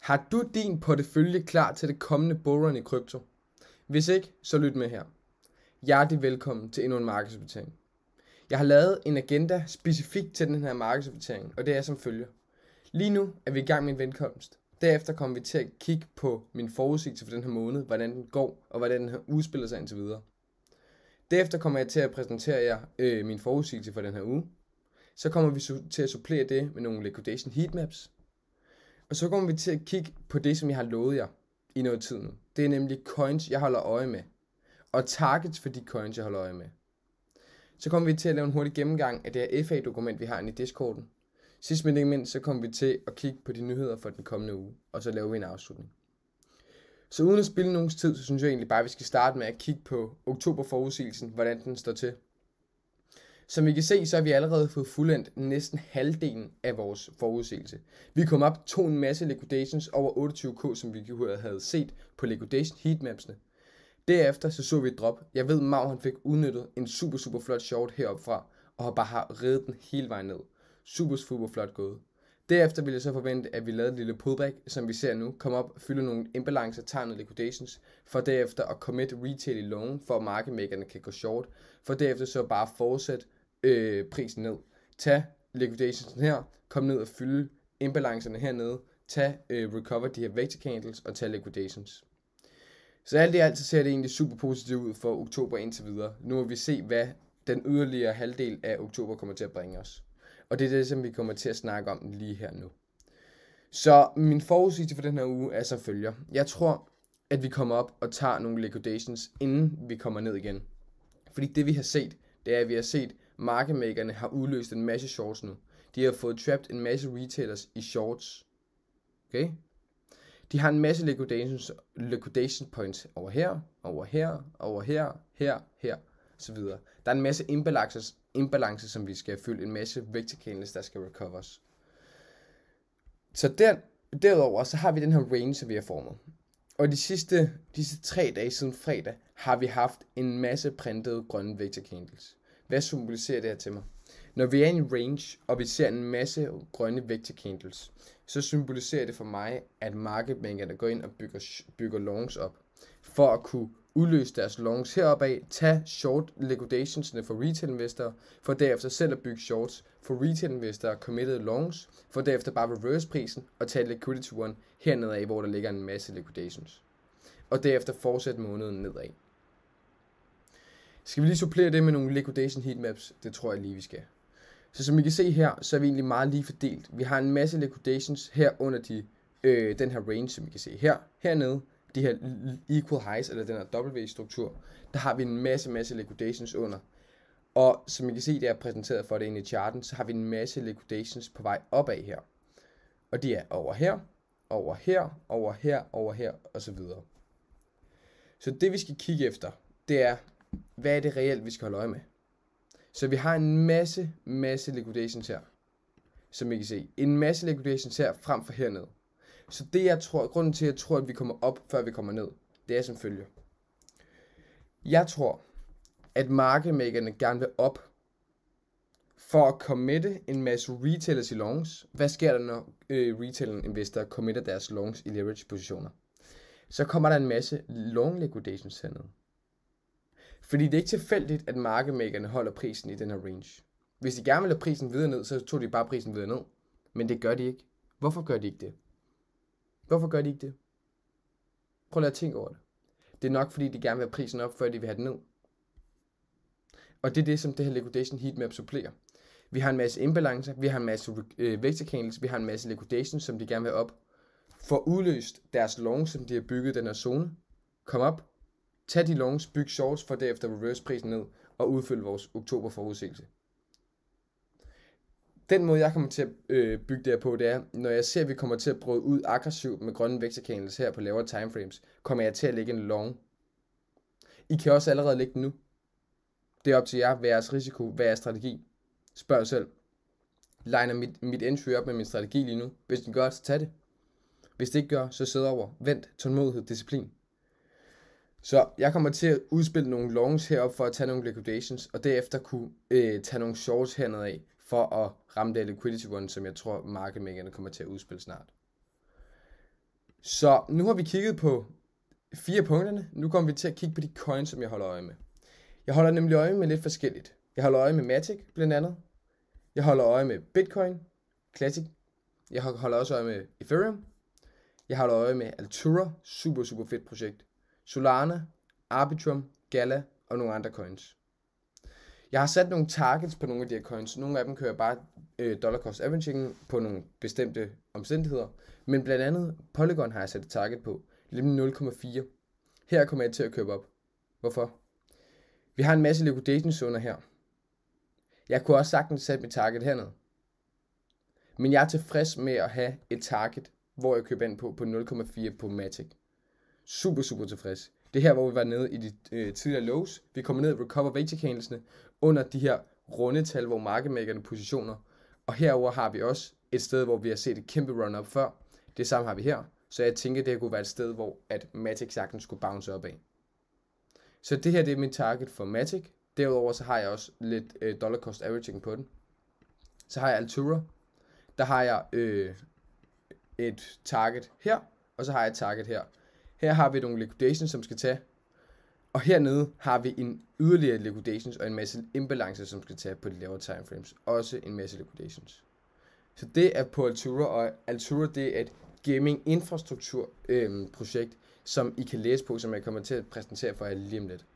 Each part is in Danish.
Har du din portefølje klar til det kommende bullrun i krypto? Hvis ikke, så lyt med her. Hjertelig velkommen til endnu en markedsopdatering. Jeg har lavet en agenda specifikt til den her markedsopdatering, og det er som følger. Lige nu er vi i gang med en venkomst. Derefter kommer vi til at kigge på min forudsigelse for den her måned, hvordan den går, og hvordan den her udspiller sig indtil videre. Derefter kommer jeg til at præsentere jer min forudsigelse for den her uge. Så kommer vi til at supplere det med nogle liquidation heatmaps. Og så kommer vi til at kigge på det, som jeg har lovet jer i noget tid nu. Det er nemlig coins, jeg holder øje med. Og targets for de coins, jeg holder øje med. Så kommer vi til at lave en hurtig gennemgang af det her FA-dokument, vi har inde i Discorden. Sidst men ikke mindst, så kommer vi til at kigge på de nyheder for den kommende uge. Og så laver vi en afslutning. Så uden at spille nogens tid, så synes jeg egentlig bare, at vi skal starte med at kigge på oktober-forudsigelsen, hvordan den står til. Som vi kan se, så har vi allerede fået fuldendt næsten halvdelen af vores forudsigelse. Vi kom op tog en masse liquidations over 28k, som vi havde set på liquidation heatmapsene. Derefter så vi et drop. Jeg ved, Mau han fik udnyttet en super flot short heroppe fra, og har reddet den hele vejen ned. Super flot gået. Derefter vil jeg så forvente, at vi lavede et lille pullback, som vi ser nu, komme op, fylde nogle imbalancer, tager noget liquidations, for derefter at commit retail i long, for at marketmakerne kan gå short, for derefter så bare fortsætte prisen ned. Tag liquidations her, kom ned og fylde imbalancerne hernede, tag recover de her vector candles og tag liquidations. Så alt i alt så ser det egentlig super positivt ud for oktober indtil videre. Nu må vi se, hvad den yderligere halvdel af oktober kommer til at bringe os. Og det er det, som vi kommer til at snakke om lige her nu. Så min forudsigelse for den her uge er som følger. Jeg tror, at vi kommer op og tager nogle liquidations, inden vi kommer ned igen. Fordi det vi har set, det er, at vi har set, marketmakerne har udløst en masse shorts nu. De har fået trapped en masse retailers i shorts. Okay? De har en masse liquidation points over her, så videre. Der er en masse imbalancer, som vi skal fylde, en masse vector candles, der skal recovers. Så derudover, så har vi den her range, som vi har formet. Og disse 3 dage siden fredag, har vi haft en masse printede grønne vector candles. Hvad symboliserer det her til mig? Når vi er i en range, og vi ser en masse grønne vector candles, så symboliserer det for mig, at marketmakerne går ind og bygger longs op. For at kunne udløse deres longs heroppe af, tage short liquidationsne for retail investorer, for derefter selv at bygge shorts for retail investorer committed longs, for derefter bare reverse prisen og tage liquidity one hernede af, hvor der ligger en masse liquidations. Og derefter fortsætte måneden nedad. Skal vi lige supplere det med nogle liquidation heatmaps? Det tror jeg lige, vi skal. Så som I kan se her, så er vi egentlig meget lige fordelt. Vi har en masse liquidations her under den her range, som I kan se her. Hernede, de her equal highs, eller den her W-struktur, der har vi en masse liquidations under. Og som I kan se, det er præsenteret for det inde i charten, så har vi en masse liquidations på vej opad her. Og de er over her, og så videre. Så det vi skal kigge efter, det er, hvad er det reelt, vi skal holde øje med? Så vi har en masse liquidations her, som I kan se. En masse liquidations her frem for hernede. Så det jeg tror, grunden til at jeg tror, at vi kommer op, før vi kommer ned, det er som følger. Jeg tror, at marketmakerne gerne vil op, for at committe en masse retailers i longs. Hvad sker der, når retailer investorer committer deres longs i leverage positioner? Så kommer der en masse long liquidations hernede. Fordi det er ikke tilfældigt, at marketmakerne holder prisen i den her range. Hvis de gerne vil have prisen videre ned, så tog de bare prisen videre ned. Men det gør de ikke. Hvorfor gør de ikke det? Prøv at lade tænke over det. Det er nok fordi, de gerne vil have prisen op, før de vil have den ned. Og det er det, som det her liquidation heatmap supplerer. Vi har en masse imbalancer, vi har en masse vector candles, vi har en masse liquidations, som de gerne vil have op. For udløst deres longs, som de har bygget den her zone. Kom op. Tag de longs, byg shorts, for derefter reverse prisen ned og udfylde vores oktober forudsigelse. Den måde jeg kommer til at bygge det her på, det er, når jeg ser at vi kommer til at bryde ud aggressivt med grønne vector candles her på lavere timeframes, kommer jeg til at lægge en long. I kan også allerede lægge den nu. Det er op til jer, hvad er jeres risiko, hvad er jeres strategi. Spørg jer selv. Liner mit entry op med min strategi lige nu. Hvis den gør, så tag det. Hvis det ikke gør, så sidde over. Vent, tålmodighed, disciplin. Så jeg kommer til at udspille nogle longs heroppe for at tage nogle liquidations, og derefter kunne tage nogle shorts hernede af, for at ramme det liquidity one, som jeg tror marketmakerne kommer til at udspille snart. Så nu har vi kigget på 4 punkterne. Nu kommer vi til at kigge på de coins, som jeg holder øje med. Jeg holder nemlig øje med lidt forskelligt. Jeg holder øje med Matic blandt andet. Jeg holder øje med Bitcoin, Classic. Jeg holder også øje med Ethereum. Jeg holder øje med Altura, super fedt projekt. Solana, Arbitrum, Gala og nogle andre coins. Jeg har sat nogle targets på nogle af de her coins. Nogle af dem kører bare dollar cost averaging på nogle bestemte omstændigheder. Men blandt andet Polygon har jeg sat et target på. Nemlig 0,4. Her kommer jeg til at købe op. Hvorfor? Vi har en masse liquidation zoner her. Jeg kunne også sagtens sætte mit target hernede. Men jeg er tilfreds med at have et target, hvor jeg køber ind på 0,4 på Matic. Super tilfreds. Det er her, hvor vi var nede i de tidligere lows. Vi kommer ned i recover venture candles'ene under de her runde tal, hvor marketmakerne positioner. Og herover har vi også et sted, hvor vi har set et kæmpe run-up før. Det samme har vi her. Så jeg tænker, det kunne være et sted, hvor at Matic sagtens skulle bounce op af. Så det her det er min target for Matic. Derudover så har jeg også lidt dollar cost averaging på den. Så har jeg Altura. Der har jeg et target her, og så har jeg et target her. Her har vi nogle liquidations, som skal tage. Og hernede har vi en yderligere liquidations og en masse imbalancer, som skal tage på de lavere timeframes. Også en masse liquidations. Så det er på Altura, og Altura det er et gaming infrastruktur projekt, som I kan læse på, som jeg kommer til at præsentere for jer lige om lidt.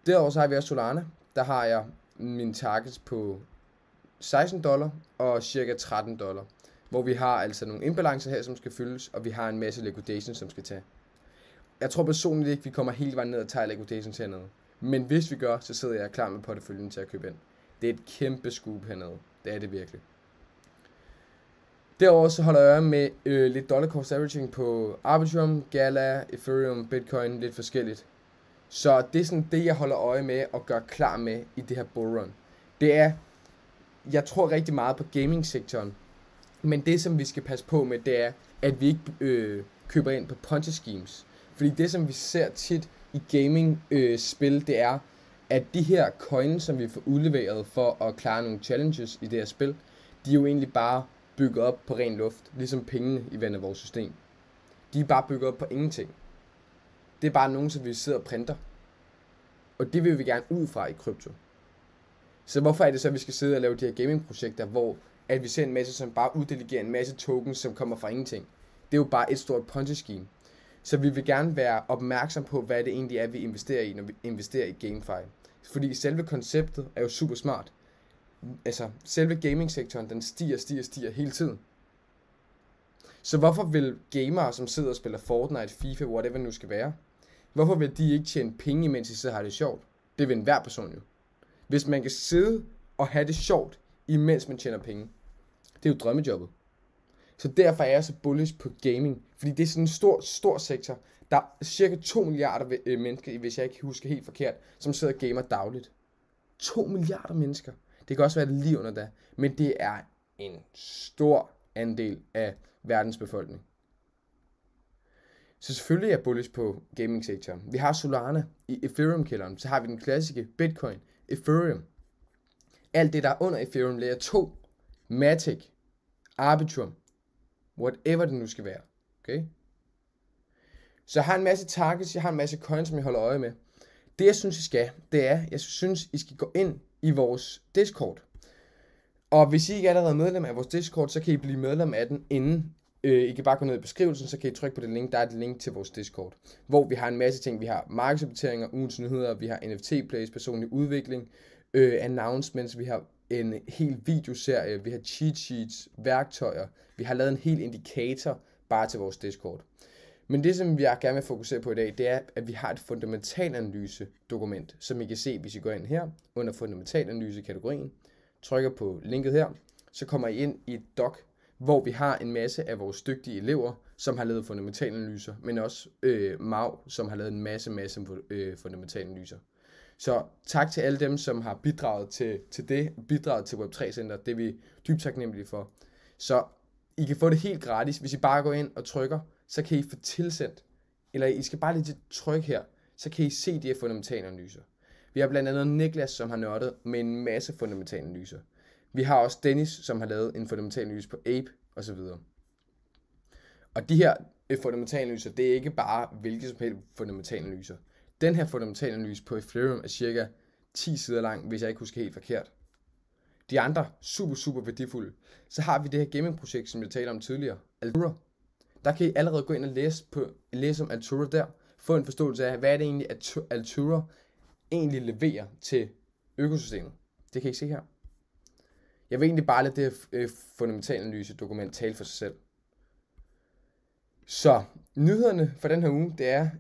Derudover så har vi også Solana. Der har jeg mine targets på $16 og cirka $13. Hvor vi har altså nogle imbalancer her, som skal fyldes, og vi har en masse liquidations, som skal tage. Jeg tror personligt ikke, vi kommer hele vejen ned og tager liquidations hernede. Men hvis vi gør, så sidder jeg klar med porteføljen til at købe ind. Det er et kæmpe scoop hernede. Det er det virkelig. Derudover så holder jeg øje med lidt dollar cost averaging på Arbitrum, Gala, Ethereum, Bitcoin, lidt forskelligt. Så det er sådan det, jeg holder øje med og gør klar med i det her bullrun. Det er, jeg tror rigtig meget på gaming-sektoren. Men det, som vi skal passe på med, det er, at vi ikke køber ind på Ponzi schemes. Fordi det, som vi ser tit i gaming-spil, det er, at de her coins, som vi får udleveret for at klare nogle challenges i det her spil, de er jo egentlig bare bygget op på ren luft, ligesom pengene i vendt af vores system. De er bare bygget op på ingenting. Det er bare nogen, som vi sidder og printer. Og det vil vi gerne ud fra i krypto. Så hvorfor er det så, at vi skal sidde og lave de her gaming-projekter, hvor at vi ser en masse, som bare uddelegerer en masse tokens, som kommer fra ingenting. Det er jo bare et stort Ponzi-scheme. Så vi vil gerne være opmærksom på, hvad det egentlig er, vi investerer i, når vi investerer i GameFi. Fordi selve konceptet er jo super smart. Altså, selve gaming-sektoren, den stiger hele tiden. Så hvorfor vil gamere, som sidder og spiller Fortnite, FIFA, whatever det nu skal være, hvorfor vil de ikke tjene penge, imens de sidder og har det sjovt? Det vil enhver person jo. Hvis man kan sidde og have det sjovt, imens man tjener penge, det er jo drømmejobbet. Så derfor er jeg så bullish på gaming. Fordi det er sådan en stor sektor. Der er cirka 2 milliarder mennesker, hvis jeg ikke husker helt forkert, som sidder og gamer dagligt. 2 milliarder mennesker. Det kan også være det lige under da. Men det er en stor andel af verdens befolkning. Så selvfølgelig er jeg bullish på gaming-sektoren. Vi har Solana i Ethereum-kælderen. Så har vi den klassiske Bitcoin, Ethereum. Alt det, der er under Ethereum layer 2, Matic, Arbitrum, whatever det nu skal være. Okay? Så jeg har en masse targets, jeg har en masse coins, som jeg holder øje med. Det jeg synes, I skal, det er, jeg synes, I skal gå ind i vores Discord. Og hvis I ikke er allerede medlem af vores Discord, så kan I blive medlem af den inden. I kan bare gå ned i beskrivelsen, så kan I trykke på det link. Der er et link til vores Discord, hvor vi har en masse ting. Vi har markedsopdateringer, ugens nyheder, vi har NFT-plays, personlig udvikling, announcements, vi har en hel videoserie, vi har cheat sheets, værktøjer, vi har lavet en hel indikator bare til vores Discord. Men det, som jeg gerne vil fokusere på i dag, det er, at vi har et fundamentalanalyse-dokument, som I kan se, hvis I går ind her, under fundamentalanalyse-kategorien, trykker på linket her, så kommer I ind i et doc, hvor vi har en masse af vores dygtige elever, som har lavet fundamentalanalyser, men også Mau, som har lavet en masse fundamentalanalyser. Så tak til alle dem, som har bidraget til det, bidraget til Web3 Center. Det er vi dybt taknemmelige for. Så I kan få det helt gratis, hvis I bare går ind og trykker, så kan I få tilsendt, eller I skal bare lige trykke her, så kan I se de her fundamentale-analyser. Vi har blandt andet Niklas, som har nørdet med en masse fundamentale-analyser. Vi har også Dennis, som har lavet en fundamental analyse på Ape, osv. Og de her fundamentalanalyser, det er ikke bare hvilke som helst fundamentalanalyser. Den her fundamentalanalyse på Ethereum er cirka 10 sider lang, hvis jeg ikke husker helt forkert. De andre, super værdifulde. Så har vi det her gaming-projekt, som jeg talte om tidligere, Altura. Der kan I allerede gå ind og læse om Altura der, få en forståelse af, hvad er det egentlig, Altura egentlig leverer til økosystemet. Det kan I se her. Jeg vil egentlig bare lade det her fundamentalanalyse dokument tale for sig selv. Så nyhederne for den her uge, det er,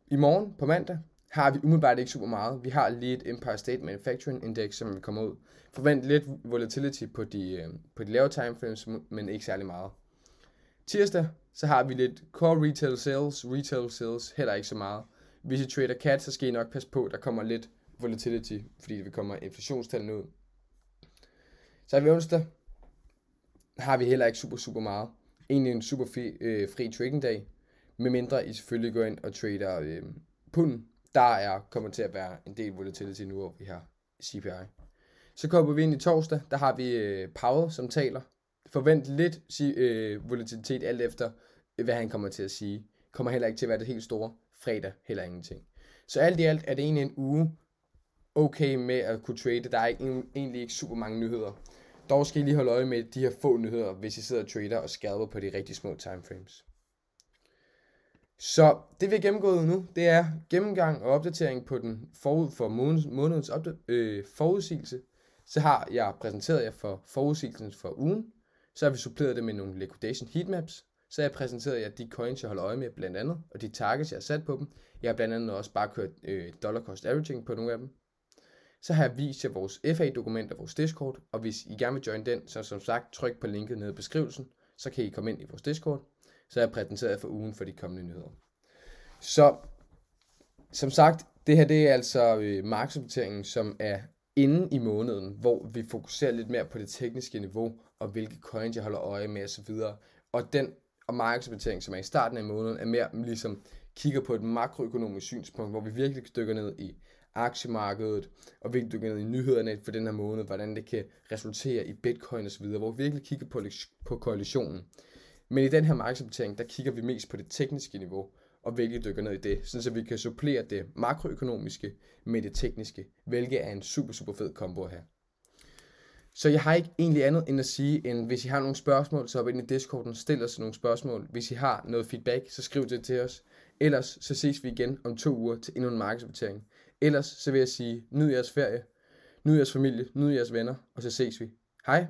i morgen på mandag, har vi umiddelbart ikke super meget. Vi har lige et Empire State Manufacturing Index, som vi kommer ud. Forvent lidt volatility på de lave timeframes, men ikke særlig meget. Tirsdag, så har vi lidt core retail sales, heller ikke så meget. Hvis I trader CAD, så skal I nok passe på, der kommer lidt volatility, fordi vi kommer inflationstallene ud. Så ved onsdag har vi heller ikke super meget. Egentlig en super fri trading dag, medmindre I selvfølgelig går ind og trader punden. Der kommer til at være en del volatility nu, hvor vi har CPI. Så kommer vi ind i torsdag, der har vi Powell, som taler. Forvent lidt volatilitet alt efter, hvad han kommer til at sige. Kommer heller ikke til at være det helt store. Fredag heller ingenting. Så alt i alt er det egentlig en uge okay med at kunne trade. Der er egentlig ikke super mange nyheder. Dog skal I lige holde øje med de her få nyheder, hvis I sidder og trader og scalper på de rigtig små timeframes. Så det vi har gennemgået nu, det er gennemgang og opdatering på den forud for månedens forudsigelse. Så har jeg præsenteret jer for forudsigelsen for ugen. Så har vi suppleret det med nogle liquidation heatmaps. Så har jeg præsenteret jer de coins, jeg holder øje med blandt andet, og de targets, jeg har sat på dem. Jeg har blandt andet også bare kørt dollar cost averaging på nogle af dem. Så har jeg vist jer vores FA-dokument og vores Discord, og hvis I gerne vil join den, så som sagt, tryk på linket nede i beskrivelsen, så kan I komme ind i vores Discord. Så har jeg præsenteret jer for ugen for de kommende nyheder. Så som sagt, det her det er altså markedsopdateringen, som er inde i måneden, hvor vi fokuserer lidt mere på det tekniske niveau, og hvilke coins jeg holder øje med osv. Og markedsopdatering, som er i starten af måneden, er mere ligesom kigger på et makroøkonomisk synspunkt, hvor vi virkelig dykker ned i aktiemarkedet, og virkelig dykker ned i nyhederne for den her måned, hvordan det kan resultere i bitcoin osv., hvor vi virkelig kigger på koalitionen. Men i den her markedsopdatering, der kigger vi mest på det tekniske niveau, og virkelig dykker ned i det, så vi kan supplere det makroøkonomiske med det tekniske, hvilket er en super fed kombo her. Så jeg har ikke egentlig andet end at sige, end hvis I har nogle spørgsmål, så hop ind i Discorden, stil os nogle spørgsmål. Hvis I har noget feedback, så skriv det til os. Ellers så ses vi igen om 2 uger til endnu en markedsopdatering. Ellers så vil jeg sige, nyd jeres ferie, nyd jeres familie, nyd jeres venner, og så ses vi. Hej!